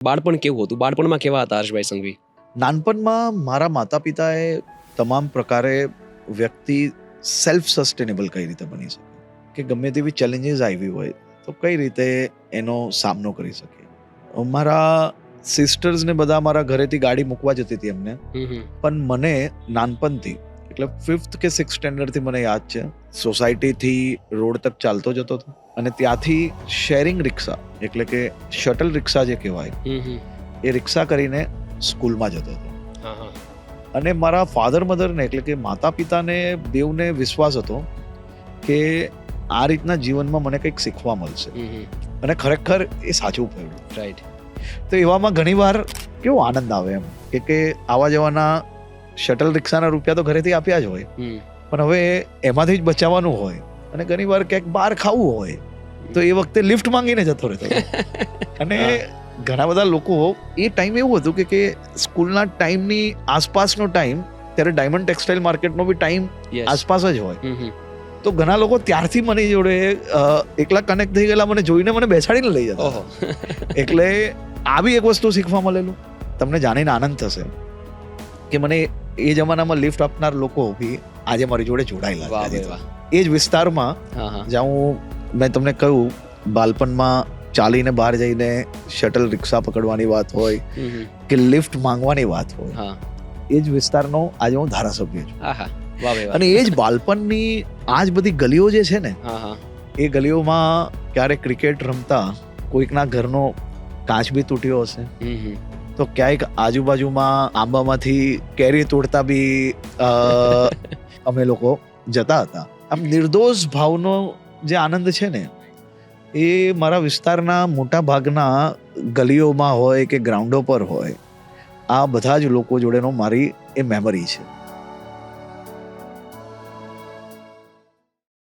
બાળપણ કેવું હતું? બાળપણમાં કેવા હતા હર્ષભાઈ સંઘવી? નાનપણમાં મારા માતા પિતાએ તમામ પ્રકારે વ્યક્તિ સેલ્ફ સસ્ટેનેબલ કઈ રીતે બની શકે, કે ગમે તેવી ચેલેન્જીસ આવી હોય તો કઈ રીતે એનો સામનો કરી શકે. મારા સિસ્ટર્સને બધા મારા ઘરેથી ગાડી મૂકવા જતી હતી એમને, પણ મને નાનપણથી એટલે 5th કે 6th સ્ટેન્ડર્ડથી મને યાદ છે, સોસાયટીથી રોડ તક ચાલતો જતો હતો અને ત્યાંથી શેરિંગ રિક્ષા એટલે કે શટલ રિક્ષા જે કહેવાય એ રિક્ષા કરીને સ્કૂલમાં જતો હતો. અને મારા ફાધર મધરને એટલે કે માતા પિતાને બેઉને વિશ્વાસ હતો કે આ રીતના જીવનમાં મને કંઈક શીખવા મળશે અને ખરેખર એ સાચું પડ્યું. રાઈટ. તો એવામાં ઘણીવાર કેવો આનંદ આવે એમ કે આવા જવાના શટલ રિક્ષાના રૂપિયા તો ઘરેથી આપ્યા જ હોય, પણ હવે એમાંથી જ બચાવવાનું હોય અને ઘણીવાર ક્યાંક બહાર ખાવું હોય તો એ વખતે લિફ્ટ માંગીને જતો રહેતો. અને ઘણા બધા લોકો એ ટાઈમ એવું હતું કે સ્કૂલના ટાઈમની આસપાસનો ટાઈમ, ત્યારે ડાયમંડ ટેક્સટાઇલ માર્કેટનો બી ટાઈમ આસપાસ જ હોય, તો ઘણા લોકો ત્યારથી મને જોડે એકલા કનેક્ટ થઈ ગયેલા, મને જોઈને મને બેસાડીને લઈ જતા. એટલે આ બી એક વસ્તુ શીખવા મળેલું. તમને જાણીને આનંદ થશે કે મને એ જમાનામાં લિફ્ટ આપનાર લોકો બી આજે મારી જોડે જોડાયેલા છે. એ જ વિસ્તારમાં જ્યાં મેં તમને કહ્યું બાળપણમાં ચાલીને બહાર જઈને શટલ રિક્ષા પકડવાની વાત હોય કે લિફ્ટ માંગવાની વાત હોય, એ જ વિસ્તારનો આજે હું ધારાસભ્ય છું. અને એ જ બાળપણની આ જ બધી ગલીઓ જે છે ને, એ ગલીઓમાં ક્યારેક ક્રિકેટ રમતા કોઈકના ઘરનો કાચ બી તૂટ્યો હશે, તો ક્યાંક આજુબાજુમાં આંબામાંથી કેરી તોડતા બી અમે લોકો જતા હતા. આમ નિર્દોષ ભાવનો જે આનંદ છે ને, એ મારા વિસ્તારના મોટા ભાગના ગલીઓમાં હોય કે ગ્રાઉન્ડો પર હોય, આ બધા જ લોકો જોડેનો મારી એ મેમરી છે.